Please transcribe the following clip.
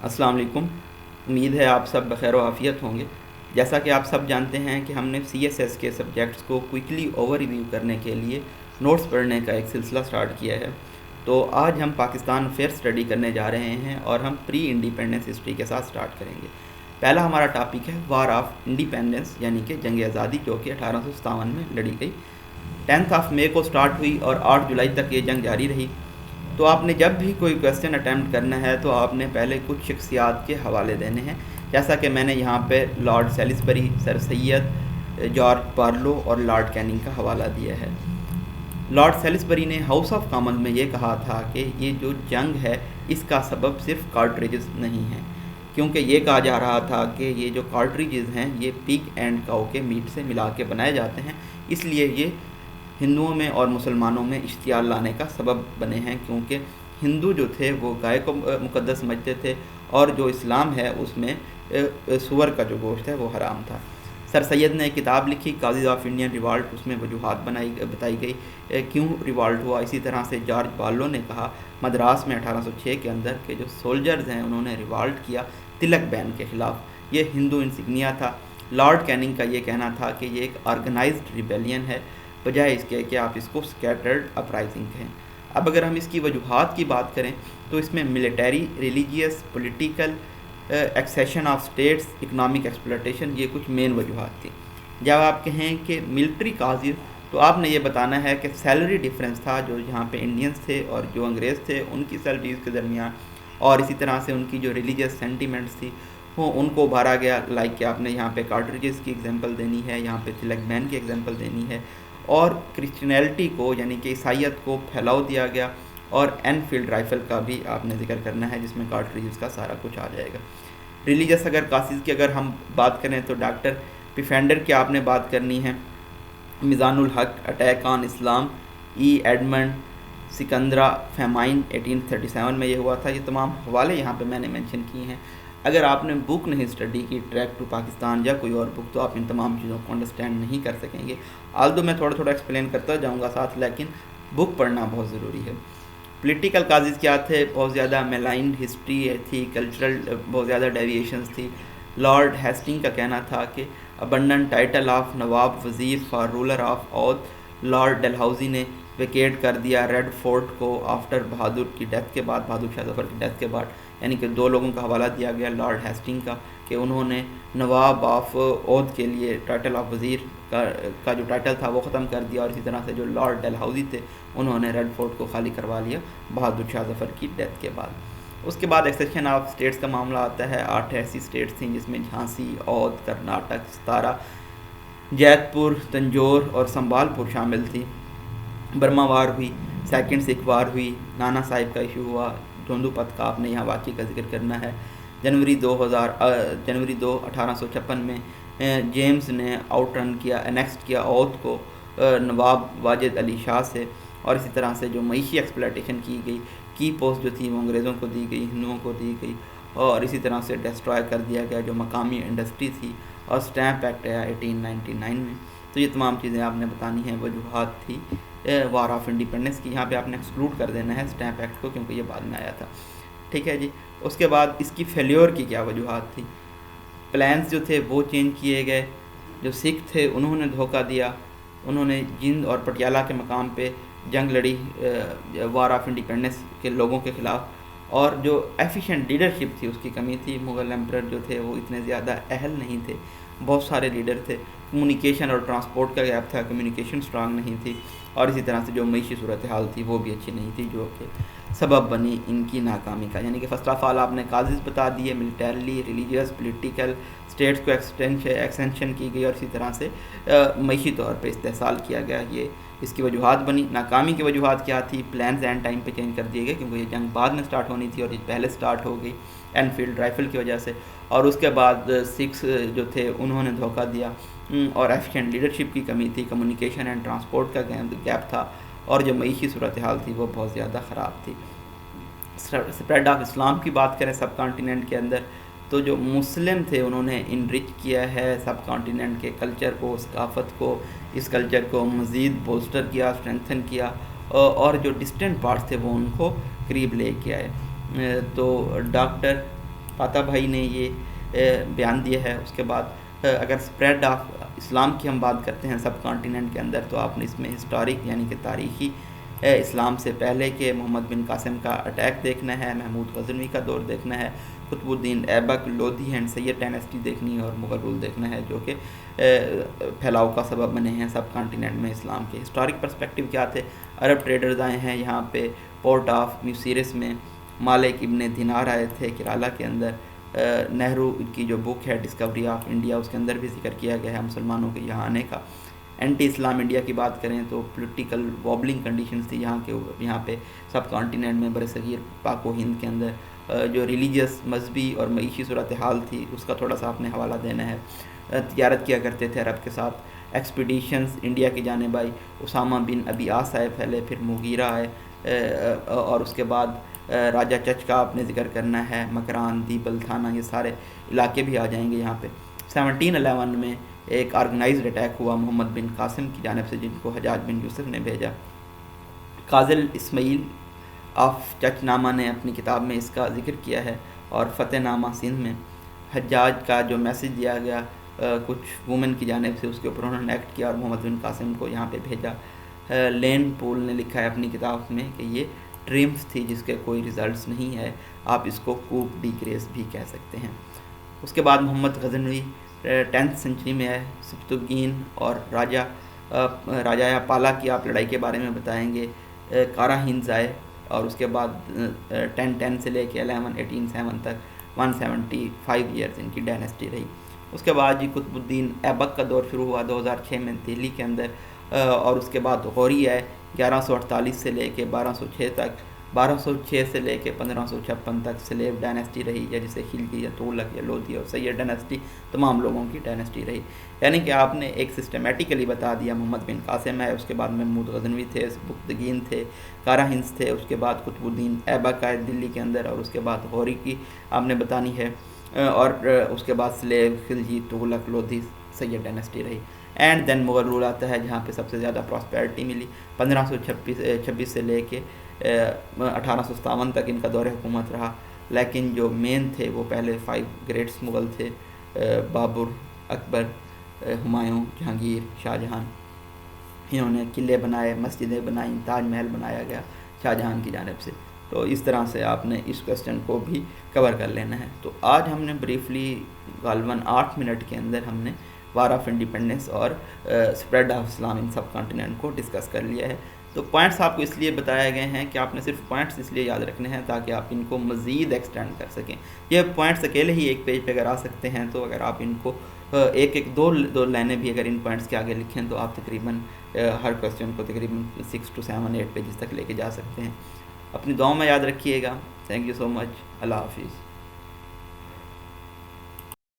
السلام علیکم. امید ہے آپ سب بخیر و عافیت ہوں گے. جیسا کہ آپ سب جانتے ہیں کہ ہم نے سی ایس ایس کے سبجیکٹس کو کوئکلی اوور ریویو کرنے کے لیے نوٹس پڑھنے کا ایک سلسلہ سٹارٹ کیا ہے. تو آج ہم پاکستان افیئر اسٹڈی کرنے جا رہے ہیں اور ہم پری انڈیپینڈنس ہسٹری کے ساتھ سٹارٹ کریں گے. پہلا ہمارا ٹاپک ہے وار آف انڈیپینڈنس، یعنی کہ جنگ آزادی، جو کہ 1857 میں لڑی گئی. 10 مئی کو سٹارٹ ہوئی اور 8 جولائی تک یہ جنگ جاری رہی. تو آپ نے جب بھی کوئی کویسچن اٹیمپٹ کرنا ہے تو آپ نے پہلے کچھ شخصیات کے حوالے دینے ہیں، جیسا کہ میں نے یہاں پہ لارڈ سیلسبری، سر سید جارج بارلو اور لارڈ کیننگ کا حوالہ دیا ہے. لارڈ سیلسبری نے ہاؤس آف کامن میں یہ کہا تھا کہ یہ جو جنگ ہے اس کا سبب صرف کارٹریجز نہیں ہیں، کیونکہ یہ کہا جا رہا تھا کہ یہ جو کارٹریجز ہیں یہ پگ اینڈ کاؤ کے میٹ سے ملا کے بنائے جاتے ہیں، اس لیے یہ ہندوؤں میں اور مسلمانوں میں اشتعال لانے کا سبب بنے ہیں، کیونکہ ہندو جو تھے وہ گائے کو مقدس سمجھتے تھے اور جو اسلام ہے اس میں سور کا جو گوشت ہے وہ حرام تھا. سر سید نے ایک کتاب لکھی کازز آف انڈین ریوالٹ، اس میں وجوہات بتائی گئی کیوں ریوالٹ ہوا. اسی طرح سے جارج بارلو نے کہا مدراس میں 1806 کے اندر کہ جو سولجرز ہیں انہوں نے ریوالٹ کیا تلک بین کے خلاف، یہ ہندو انسگنیا تھا. لارڈ کیننگ کا یہ کہنا تھا کہ یہ ایک آرگنائزڈ ریبیلین ہے بجائے اس کے کہ آپ اس کو سکیٹرڈ اپرائزنگ کہیں. اب اگر ہم اس کی وجوہات کی بات کریں تو اس میں military, religious, political, accession of states, economic exploitation, یہ کچھ مین وجوہات تھیں. جب آپ کہیں کہ ملٹری کازز تو آپ نے یہ بتانا ہے کہ سیلری ڈیفرنس تھا جو یہاں پہ انڈینس تھے اور جو انگریز تھے ان کی سیلریز کے درمیان، اور اسی طرح سے ان کی جو ریلیجیس سینٹیمنٹس تھی وہ ان کو ابھارا گیا. لائک کہ آپ نے یہاں پہ کارٹریجز کی ایگزامپل دینی ہے، یہاں پہ تلک بین کی ایگزامپل دینی ہے، اور کرسچنیلٹی کو یعنی کہ عیسائیت کو پھیلاؤ دیا گیا، اور اینفیلڈ رائفل کا بھی آپ نے ذکر کرنا ہے جس میں کارٹریجز کا سارا کچھ آ جائے گا. ریلیجس اگر کاسز کی اگر ہم بات کریں تو ڈاکٹر پیفینڈر کی آپ نے بات کرنی ہے، میزان الحق، اٹیک آن اسلام، ای ایڈمنڈ، سکندرا فیمائن 1837 میں یہ ہوا تھا. یہ تمام حوالے یہاں پہ میں نے مینشن کیے ہیں. اگر آپ نے بک نہیں اسٹڈی کی ٹریک ٹو پاکستان یا کوئی اور بک تو آپ ان تمام چیزوں کو انڈرسٹینڈ نہیں کر سکیں گے. آلدو میں تھوڑا تھوڑا ایکسپلین کرتا جاؤں گا ساتھ، لیکن بک پڑھنا بہت ضروری ہے. پولیٹیکل کازز کیا تھے؟ بہت زیادہ میلائن ہسٹری تھی، کلچرل بہت زیادہ ڈیویشنز تھی. لارڈ ہیسٹنگ کا کہنا تھا کہ abundant title of Nawab Wazir for ruler of Awadh. Lord Dalhousie نے ویکیٹ کر دیا ریڈ فورٹ کو آفٹر بہادر کی ڈیتھ کے بعد، بہادر شاہ ظفر کی ڈیتھ کے بعد. یعنی کہ دو لوگوں کا حوالہ دیا گیا لارڈ ہیسٹنگ کا کہ انہوں نے نواب آف اودھ کے لیے ٹائٹل آف وزیر کا جو ٹائٹل تھا وہ ختم کر دیا، اور اسی طرح سے جو لارڈ ڈلہاؤزی تھے انہوں نے ریڈ فورٹ کو خالی کروا لیا بہادر شاہ ظفر کی ڈیتھ کے بعد. اس کے بعد ایکسیشن آف اسٹیٹس کا معاملہ آتا ہے. 8 ایسی اسٹیٹس تھیں جس میں جھانسی، اودھ، کرناٹک، ستارا، جیت پور، تنجور اور سنبھال پور شامل تھی. برما وار ہوئی، سیکنڈ سکھ وار ہوئی، نانا صاحب کا ایشو ہوا، دھوندو پت کا آپ نے یہاں واقعے کا ذکر کرنا ہے. جنوری 2 1856 میں جیمز نے آؤٹ رن کیا، انیکسڈ کیا اودھ کو نواب واجد علی شاہ سے. اور اسی طرح سے جو معیشی ایکسپلائٹیشن کی گئی، کی پوسٹ جو تھی وہ انگریزوں کو دی گئی، ہندوؤں کو دی گئی، اور اسی طرح سے ڈسٹرائے کر دیا گیا جو مقامی انڈسٹری تھی. اور سٹیمپ ایکٹ آیا 1899 میں. تو یہ تمام چیزیں آپ نے بتانی ہیں. وجوہات تھی وار آف انڈیپینڈنس کی. یہاں پہ آپ نے ایکسکلوڈ کر دینا ہے سٹیمپ ایکٹ کو کیونکہ یہ بعد میں آیا تھا. ٹھیک ہے جی. اس کے بعد اس کی فیلیور کی کیا وجوہات تھی؟ پلانز جو تھے وہ چینج کیے گئے. جو سکھ تھے انہوں نے دھوکہ دیا، انہوں نے جند اور پٹیالہ کے مقام پہ جنگ لڑی وار آف انڈیپینڈنس کے لوگوں کے خلاف. اور جو ایفیشینٹ لیڈرشپ تھی اس کی کمی تھی. مغل ایمپرر جو تھے وہ اتنے زیادہ اہل نہیں تھے، بہت سارے لیڈر تھے. کمیونیکیشن اور ٹرانسپورٹ کا گیپ تھا، کمیونیکیشن سٹرانگ نہیں تھی. اور اسی طرح سے جو معیشی صورتحال تھی وہ بھی اچھی نہیں تھی، جو کہ سبب بنی ان کی ناکامی کا. یعنی کہ فرسٹ آف آل آپ نے کازز بتا دیے، ملٹریلی، ریلیجیس، پولیٹیکل، اسٹیٹس کو ایکسٹینشن کی گئی، اور اسی طرح سے معیشی طور پہ استحصال کیا گیا. یہ اس کی وجوہات بنی. ناکامی کی وجوہات کیا تھی؟ پلانز اینڈ ٹائم پہ چینج کر دیے گئے کیونکہ یہ جنگ بعد میں سٹارٹ ہونی تھی اور یہ پہلے سٹارٹ ہو گئی اینفیلڈ رائفل کی وجہ سے. اور اس کے بعد سکھ جو تھے انہوں نے دھوکہ دیا، اور ایفیشینٹ لیڈرشپ کی کمی تھی، کمیونیکیشن اینڈ ٹرانسپورٹ کا گیپ تھا، اور جو معیشی صورتحال تھی وہ بہت زیادہ خراب تھی. اسپریڈ آف اسلام کی بات کریں سب کانٹیننٹ کے اندر تو جو مسلم تھے انہوں نے انرچ کیا ہے سب کانٹیننٹ کے کلچر کو، ثقافت کو. اس کلچر کو مزید بولسٹر کیا، اسٹرینتھن کیا، اور جو ڈسٹنٹ پارٹس تھے وہ ان کو قریب لے کے آئے. تو ڈاکٹر فاتح بھائی نے یہ بیان دیا ہے. اس کے بعد اگر اسپریڈ آف اسلام کی ہم بات کرتے ہیں سب کانٹیننٹ کے اندر، تو آپ نے اس میں ہسٹورک یعنی کہ تاریخی اسلام سے پہلے کے محمد بن قاسم کا اٹیک دیکھنا ہے، محمود غزنوی کا دور دیکھنا ہے، قطب الدین Aibak, Lodhi and Syed dynasty دیکھنی ہے، اور مغل رول دیکھنا ہے جو کہ پھیلاؤ کا سبب بنے ہیں سب کانٹیننٹ میں اسلام کے. ہسٹورک پرسپیکٹیو کیا تھے؟ عرب ٹریڈرز آئے ہیں یہاں پہ، پورٹ آف میوسیرس میں مالک ابن دینار آئے تھے کیرالا کے اندر. نہرو کی جو بک ہے ڈسکوری آف انڈیا، اس کے اندر بھی ذکر کیا گیا ہے مسلمانوں کے یہاں آنے کا. اینٹی اسلام انڈیا کی بات کریں تو پولیٹیکل وابلنگ کنڈیشنز تھی یہاں پہ سب کانٹیننٹ میں برصغیر پاک و ہند کے اندر. جو ریلیجیس مذہبی اور معیشی صورتحال تھی اس کا تھوڑا سا آپ نے حوالہ دینا ہے. تجارت کیا کرتے تھے عرب کے ساتھ. ایکسپیڈیشنز انڈیا کی جانب آئی، اسامہ بن ابی آس آئے پہلے، پھر مغیرہ آئے، اور اس کے بعد راجہ چچ کا آپ نے ذکر کرنا ہے، مکران، دیبل، تھانہ، یہ سارے علاقے بھی آ جائیں گے یہاں پہ. 1711 میں ایک آرگنائزڈ اٹیک ہوا محمد بن قاسم کی جانب سے، جن کو حجاج بن یوسف نے بھیجا. قاضل اسماعیل آف چچ نامہ نے اپنی کتاب میں اس کا ذکر کیا ہے، اور فتح نامہ سندھ میں حجاج کا جو میسج دیا گیا کچھ وومن کی جانب سے، اس کے اوپر انہوں نے ایکٹ کیا اور محمد بن قاسم کو یہاں پہ بھیجا. لین پول نے لکھا ہے اپنی کتاب میں کہ یہ ٹریمف تھی جس کے کوئی ریزلٹس نہیں ہے، آپ اس کو کوپ ڈی گریس بھی کہہ سکتے ہیں. اس کے بعد محمد غزنوی 10th سینچری میں ہے. سبتگین اور راجہ پالا کی آپ لڑائی کے بارے میں بتائیں گے. کارا ہندز آئے، اور اس کے بعد 1010 سے لے کے 1187 تک 175 ایئرز ان کی ڈائنیسٹی رہی. اس کے بعد قطب الدین ایبک کا دور شروع ہوا 2006 میں دہلی کے اندر، اور اس کے بعد غوری آئے 1148 سے لے کے 1206 تک. 1206 سے لے کے 1556 تک سلیب ڈائنیسٹی رہی، یا جسے خلجی یا تغلق یا لودھی اور سید ڈائنیسٹی تمام لوگوں کی ڈائنیسٹی رہی. یعنی کہ آپ نے ایک سسٹمیٹیکلی بتا دیا. محمد بن قاسم ہے، اس کے بعد محمود غزنوی تھے، سبکتگین تھے، کارا ہندز تھے، اس کے بعد قطب الدین ایبک آئے دلی کے اندر، اور اس کے بعد غوری کی آپ نے بتانی ہے، اور اس کے بعد سلیب، خلجی، تغلق، لودھی، سید ڈائنیسٹی رہی. اینڈ دین مغل رول آتا ہے جہاں پہ سب سے زیادہ پراسپیرٹی ملی. 1526 سے لے کے 1857 تک ان کا دور حکومت رہا. لیکن جو مین تھے وہ پہلے 5 گریٹس مغل تھے، بابر، اکبر، ہمایوں، جہانگیر، شاہ جہان. انہوں نے قلعے بنائے، مسجدیں بنائیں، تاج محل بنایا گیا شاہ جہان کی جانب سے. تو اس طرح سے آپ نے اس کویسچن کو بھی کور کر لینا ہے. تو آج ہم نے بریفلی غالباً 8 منٹ کے اندر ہم نے وار آف انڈیپینڈنس اور spread of Islam in sub continent کو ڈسکس کر لیا ہے. تو پوائنٹس آپ کو اس لیے بتائے گئے ہیں کہ آپ نے صرف پوائنٹس اس لیے یاد رکھنے ہیں تاکہ آپ ان کو مزید ایکسٹینڈ کر سکیں. یہ پوائنٹس اکیلے ہی ایک پیج پہ اگر آ سکتے ہیں، تو اگر آپ ان کو دو لائنیں بھی اگر ان پوائنٹس کے آگے لکھیں تو آپ تقریباً ہر کویسچن کو تقریباً 6 to 7 8 پیجز تک لے کے جا سکتے ہیں. اپنی دعاؤں میں یاد رکھیے گا. تھینک یو سو مچ. اللہ حافظ.